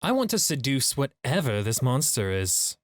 I want to seduce whatever this monster is.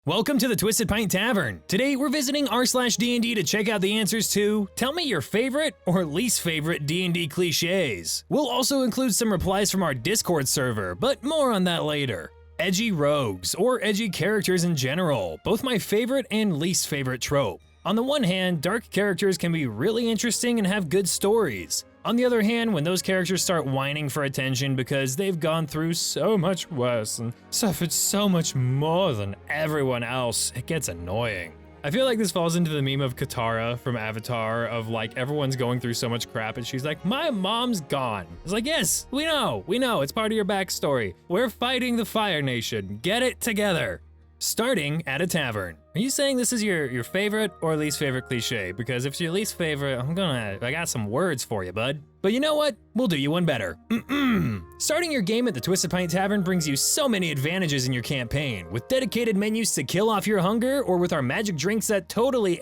Welcome to the Twisted Pint Tavern. Today we're visiting r/D&D to check out the answers to tell me your favorite or least favorite D&D cliches. We'll also include some replies from our Discord server, but more on that later. Edgy Rogues, or edgy characters in general, both my favorite and least favorite trope. On the one hand, dark characters can be really interesting and have good stories. On the other hand, when those characters start whining for attention because they've gone through so much worse and suffered so much more than everyone else, it gets annoying. I feel like this falls into the meme of Katara from Avatar of like everyone's going through so much crap and she's like, my mom's gone. It's like, yes, we know, it's part of your backstory. We're fighting the Fire Nation, get it together. Starting at a tavern. Are you saying this is your favorite or least favorite cliche? Because if it's your least favorite, I got some words for you, bud. But you know what? We'll do you one better. Starting your game at the Twisted Pint Tavern brings you so many advantages in your campaign, with dedicated menus to kill off your hunger, or with our magic drinks that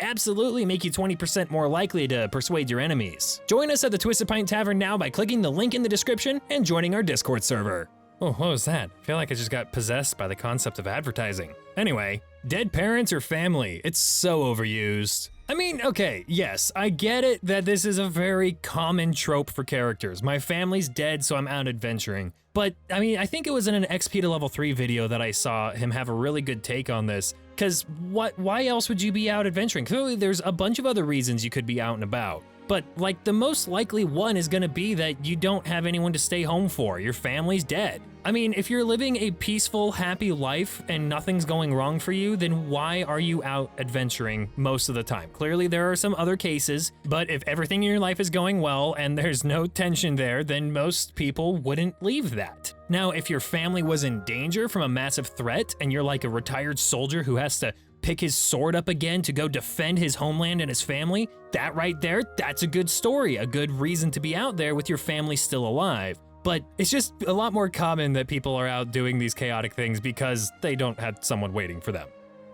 absolutely make you 20% more likely to persuade your enemies. Join us at the Twisted Pint Tavern now by clicking the link in the description and joining our Discord server. Oh, what was that? I feel like I just got possessed by the concept of advertising. Anyway, dead parents or family, it's so overused. I mean, okay, yes, I get it that this is a very common trope for characters. My family's dead, so I'm out adventuring. But, I mean, I think it was in an XP to level 3 video that I saw him have a really good take on this. Cause why else would you be out adventuring? Clearly there's a bunch of other reasons you could be out and about. But like the most likely one is gonna be that you don't have anyone to stay home for, your family's dead. I mean, if you're living a peaceful, happy life and nothing's going wrong for you, then why are you out adventuring most of the time? Clearly there are some other cases, but if everything in your life is going well and there's no tension there, then most people wouldn't leave that. Now, if your family was in danger from a massive threat and you're like a retired soldier who has to pick his sword up again to go defend his homeland and his family, that right there, that's a good story, a good reason to be out there with your family still alive. But it's just a lot more common that people are out doing these chaotic things because they don't have someone waiting for them.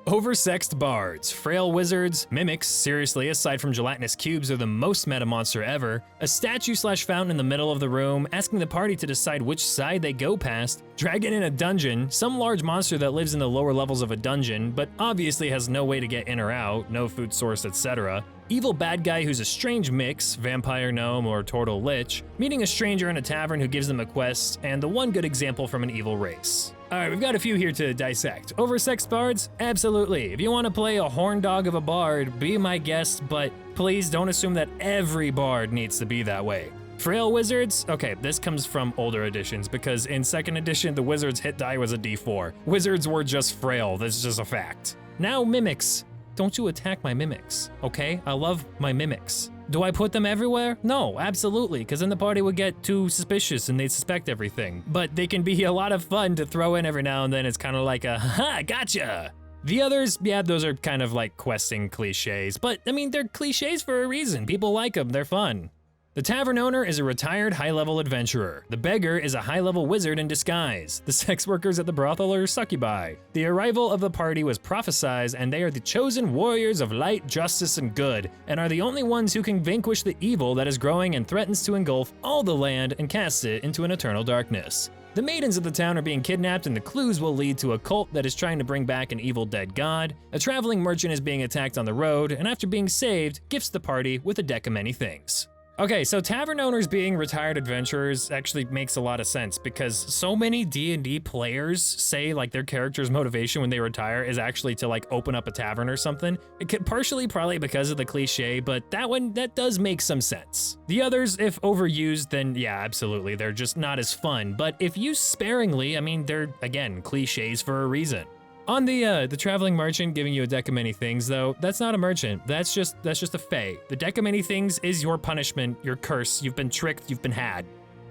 Oversexed bards, frail wizards, mimics, seriously, aside from gelatinous cubes, are the most meta monster ever, a statue/fountain in the middle of the room, asking the party to decide which side they go past, dragon in a dungeon, some large monster that lives in the lower levels of a dungeon, but obviously has no way to get in or out, no food source, etc., evil bad guy who's a strange mix, vampire gnome or turtle lich, meeting a stranger in a tavern who gives them a quest, and the one good example from an evil race. Alright, we've got a few here to dissect. Oversexed bards? Absolutely. If you want to play a horn dog of a bard, be my guest, but please don't assume that every bard needs to be that way. Frail wizards? Okay, this comes from older editions, because in 2nd edition, the wizard's hit die was a d4. Wizards were just frail, that's just a fact. Now mimics. Don't you attack my mimics, okay? I love my mimics. Do I put them everywhere? No, absolutely, because then the party would get too suspicious and they'd suspect everything. But they can be a lot of fun to throw in every now and then. It's kind of like a, ha, gotcha! The others, yeah, those are kind of like questing cliches, but I mean, they're cliches for a reason. People like them, they're fun. The tavern owner is a retired high-level adventurer. The beggar is a high-level wizard in disguise. The sex workers at the brothel are succubi. The arrival of the party was prophesized, and they are the chosen warriors of light, justice, and good, and are the only ones who can vanquish the evil that is growing and threatens to engulf all the land and cast it into an eternal darkness. The maidens of the town are being kidnapped, and the clues will lead to a cult that is trying to bring back an evil dead god. A traveling merchant is being attacked on the road, and after being saved, gifts the party with a deck of many things. Okay, so tavern owners being retired adventurers actually makes a lot of sense because so many D&D players say like their character's motivation when they retire is actually to like open up a tavern or something. It could partially probably because of the cliche, but that does make some sense. The others, if overused, then yeah, absolutely, they're just not as fun. But if used sparingly, I mean, they're, again, cliches for a reason. On the traveling merchant giving you a deck of many things, though, that's not a merchant. That's just a fae. The deck of many things is your punishment, your curse. You've been tricked, you've been had.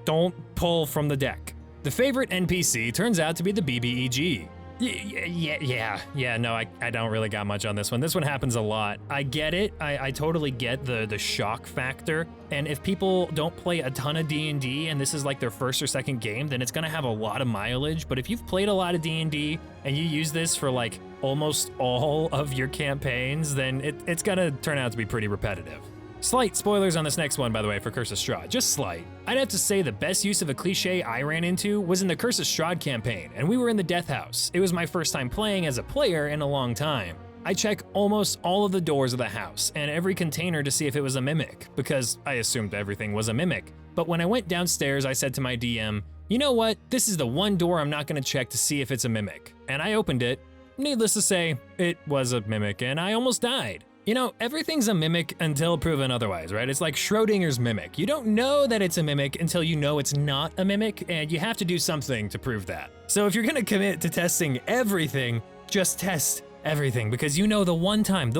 Don't pull from the deck. The favorite NPC turns out to be the BBEG. Yeah, no, I don't really got much on this one. This one happens a lot. I get it, I totally get the shock factor, and if people don't play a ton of D&D and this is like their first or second game, then it's gonna have a lot of mileage, but if you've played a lot of D&D and you use this for like almost all of your campaigns, then it's gonna turn out to be pretty repetitive. Slight spoilers on this next one, by the way, for Curse of Strahd, just slight. I'd have to say the best use of a cliche I ran into was in the Curse of Strahd campaign, and we were in the Death House. It was my first time playing as a player in a long time. I check almost all of the doors of the house and every container to see if it was a mimic, because I assumed everything was a mimic. But when I went downstairs, I said to my DM, you know what, this is the one door I'm not gonna check to see if it's a mimic. And I opened it. Needless to say, it was a mimic and I almost died. You know, everything's a mimic until proven otherwise, right? It's like Schrodinger's mimic. You don't know that it's a mimic until you know it's not a mimic, and you have to do something to prove that. So if you're gonna commit to testing everything, just test everything, because you know the one time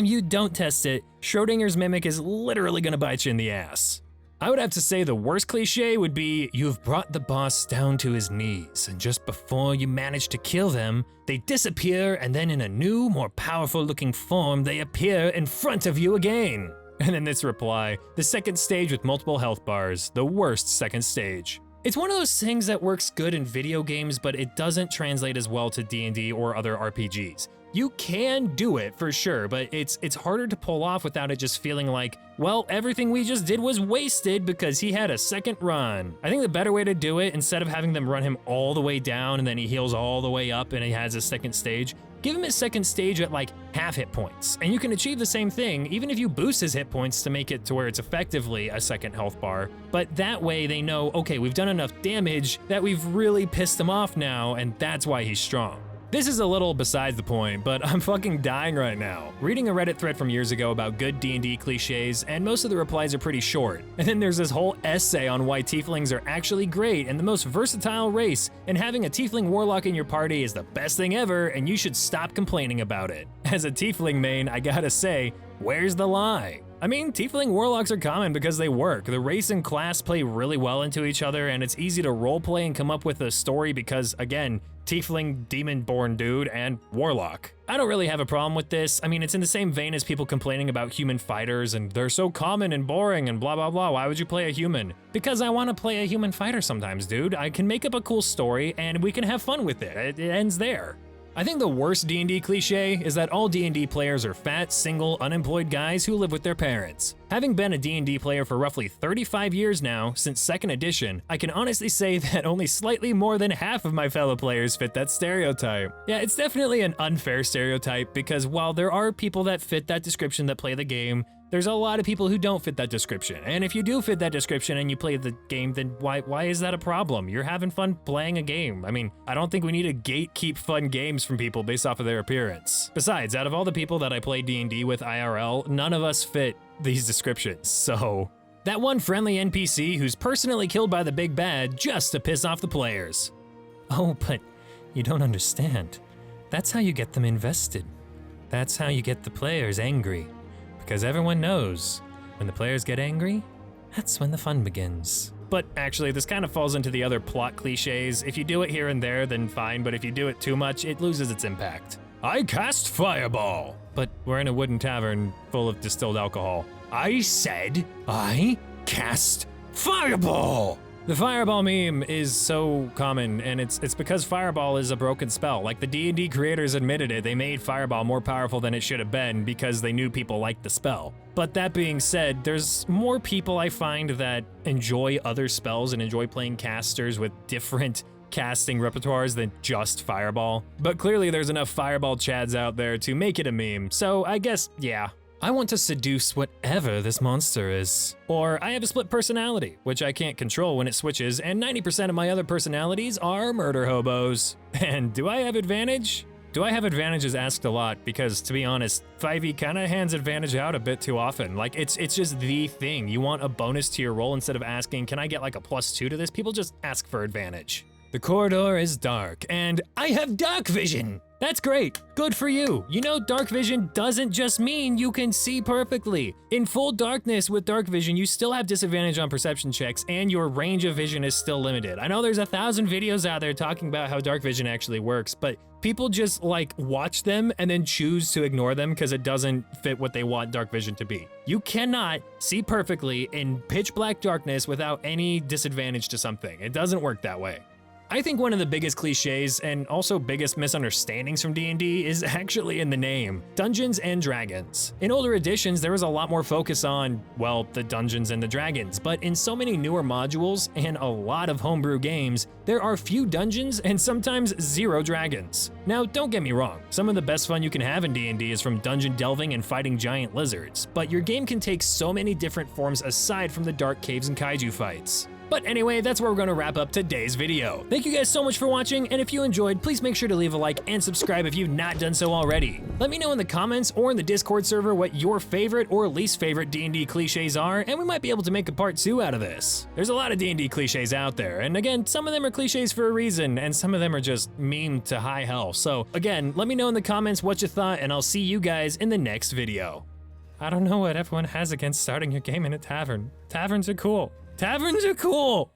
you don't test it, Schrodinger's mimic is literally gonna bite you in the ass. I would have to say the worst cliche would be, you've brought the boss down to his knees, and just before you manage to kill them, they disappear, and then in a new, more powerful looking form, they appear in front of you again. And then this reply, the second stage with multiple health bars, the worst second stage. It's one of those things that works good in video games, but it doesn't translate as well to D&D or other RPGs. You can do it for sure, but it's harder to pull off without it just feeling like, well, everything we just did was wasted because he had a second run. I think the better way to do it, instead of having them run him all the way down and then he heals all the way up and he has a second stage, give him his second stage at like half hit points. And you can achieve the same thing even if you boost his hit points to make it to where it's effectively a second health bar. But that way they know, okay, we've done enough damage that we've really pissed him off now, and that's why he's strong. This is a little besides the point, but I'm fucking dying right now. Reading a Reddit thread from years ago about good D&D cliches, and most of the replies are pretty short. And then there's this whole essay on why Tieflings are actually great and the most versatile race, and having a Tiefling Warlock in your party is the best thing ever, and you should stop complaining about it. As a Tiefling main, I gotta say, where's the lie? I mean, Tiefling Warlocks are common because they work. The race and class play really well into each other, and it's easy to roleplay and come up with a story because, again, Tiefling, demon-born dude, and Warlock. I don't really have a problem with this. I mean, it's in the same vein as people complaining about human fighters and they're so common and boring and blah blah blah. Why would you play a human? Because I want to play a human fighter sometimes, dude. I can make up a cool story and we can have fun with it. It ends there. I think the worst D&D cliche is that all D&D players are fat, single, unemployed guys who live with their parents. Having been a D&D player for roughly 35 years now, since 2nd edition, I can honestly say that only slightly more than half of my fellow players fit that stereotype. Yeah, it's definitely an unfair stereotype because while there are people that fit that description that play the game, there's a lot of people who don't fit that description. And if you do fit that description and you play the game, then why is that a problem? You're having fun playing a game. I mean, I don't think we need to gatekeep fun games from people based off of their appearance. Besides, out of all the people that I play D&D with IRL, none of us fit these descriptions, so. That one friendly NPC who's personally killed by the big bad just to piss off the players. Oh, but you don't understand. That's how you get them invested. That's how you get the players angry. Because everyone knows, when the players get angry, that's when the fun begins. But actually, this kind of falls into the other plot cliches. If you do it here and there, then fine, but if you do it too much, it loses its impact. I cast Fireball! But we're in a wooden tavern full of distilled alcohol. I said I cast Fireball! The Fireball meme is so common, and it's because Fireball is a broken spell. Like the D&D creators admitted it, they made Fireball more powerful than it should have been because they knew people liked the spell. But that being said, there's more people I find that enjoy other spells and enjoy playing casters with different casting repertoires than just Fireball. But clearly there's enough Fireball chads out there to make it a meme, so I guess, yeah. I want to seduce whatever this monster is. Or I have a split personality, which I can't control when it switches, and 90% of my other personalities are murder hobos. And do I have advantage? Do I have advantage is asked a lot because, to be honest, 5e kinda hands advantage out a bit too often. Like, it's just the thing. You want a bonus to your roll instead of asking, can I get like a +2 to this? People just ask for advantage. The corridor is dark, and I have Darkvision! That's great, good for you. You know, Darkvision doesn't just mean you can see perfectly. In full darkness with Darkvision, you still have disadvantage on perception checks and your range of vision is still limited. I know there's 1,000 videos out there talking about how Darkvision actually works, but people just like watch them and then choose to ignore them because it doesn't fit what they want Darkvision to be. You cannot see perfectly in pitch black darkness without any disadvantage to something. It doesn't work that way. I think one of the biggest cliches and also biggest misunderstandings from D&D is actually in the name, Dungeons and Dragons. In older editions, there was a lot more focus on, well, the dungeons and the dragons, but in so many newer modules and a lot of homebrew games, there are few dungeons and sometimes zero dragons. Now, don't get me wrong, some of the best fun you can have in D&D is from dungeon delving and fighting giant lizards, but your game can take so many different forms aside from the dark caves and kaiju fights. But anyway, that's where we're gonna wrap up today's video. Thank you guys so much for watching, and if you enjoyed, please make sure to leave a like and subscribe if you've not done so already. Let me know in the comments or in the Discord server what your favorite or least favorite D&D cliches are, and we might be able to make a part 2 out of this. There's a lot of D&D cliches out there, and again, some of them are cliches for a reason, and some of them are just memed to high hell. So again, let me know in the comments what you thought, and I'll see you guys in the next video. I don't know what everyone has against starting your game in a tavern. Taverns are cool. Taverns are cool!